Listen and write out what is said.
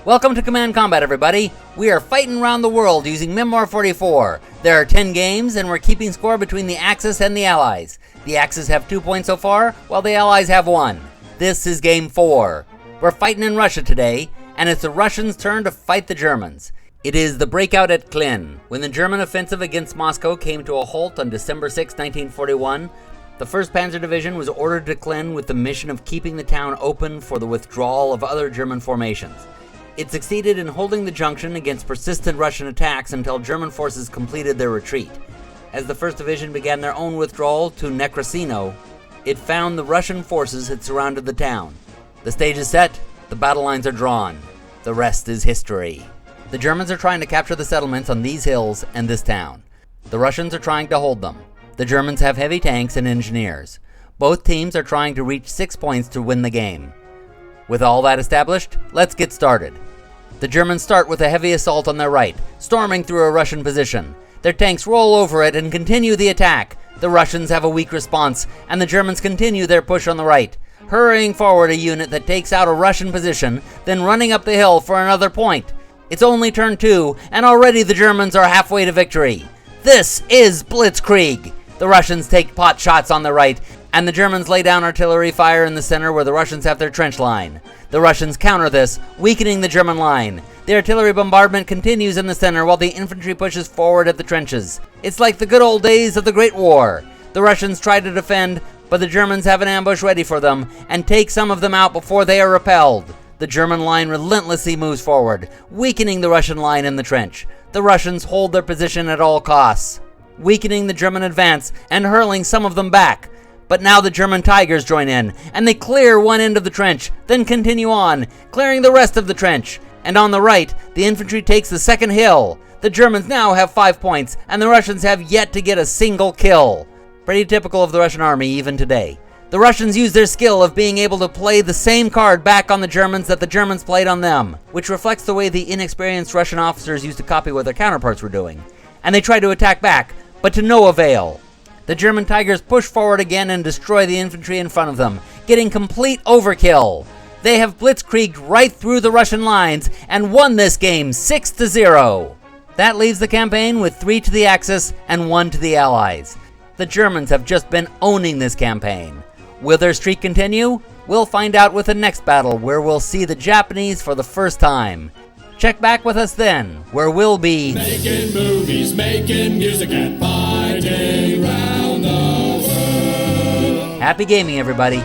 Welcome to Command Combat, everybody. We are fighting around the world using Memoir 44. There are 10 games, and we're keeping score between the Axis and the Allies. The Axis have 2 points so far, while the Allies have 1. This is Game 4. We're fighting in Russia today, and it's the Russians' turn to fight the Germans. It is the Breakout at Klin. When the German offensive against Moscow came to a halt on December 6, 1941, the 1st Panzer Division was ordered to Klin with the mission of keeping the town open for the withdrawal of other German formations. It succeeded in holding the junction against persistent Russian attacks until German forces completed their retreat. As the 1st Division began their own withdrawal to Nekrasino, it found the Russian forces had surrounded the town. The stage is set, the battle lines are drawn. The rest is history. The Germans are trying to capture the settlements on these hills and this town. The Russians are trying to hold them. The Germans have heavy tanks and engineers. Both teams are trying to reach 6 points to win the game. With all that established, let's get started. The Germans start with a heavy assault on their right, storming through a Russian position. Their tanks roll over it and continue the attack. The Russians have a weak response, and the Germans continue their push on the right, hurrying forward a unit that takes out a Russian position, then running up the hill for another point. It's only turn 2, and already the Germans are halfway to victory. This is Blitzkrieg! The Russians take pot shots on the right, and the Germans lay down artillery fire in the center where the Russians have their trench line. The Russians counter this, weakening the German line. The artillery bombardment continues in the center while the infantry pushes forward at the trenches. It's like the good old days of the Great War. The Russians try to defend, but the Germans have an ambush ready for them and take some of them out before they are repelled. The German line relentlessly moves forward, weakening the Russian line in the trench. The Russians hold their position at all costs, weakening the German advance and hurling some of them back. But now the German Tigers join in, and they clear one end of the trench, then continue on, clearing the rest of the trench. And on the right, the infantry takes the second hill. The Germans now have 5 points, and the Russians have yet to get a single kill. Pretty typical of the Russian army even today. The Russians use their skill of being able to play the same card back on the Germans that the Germans played on them, which reflects the way the inexperienced Russian officers used to copy what their counterparts were doing. And they try to attack back, but to no avail. The German Tigers push forward again and destroy the infantry in front of them, getting complete overkill. They have blitzkrieged right through the Russian lines and won this game 6-0. That leaves the campaign with 3 to the Axis and 1 to the Allies. The Germans have just been owning this campaign. Will their streak continue? We'll find out with the next battle, where we'll see the Japanese for the first time. Check back with us then, where we'll be making movies, making music, and fighting around the world. Happy gaming, everybody.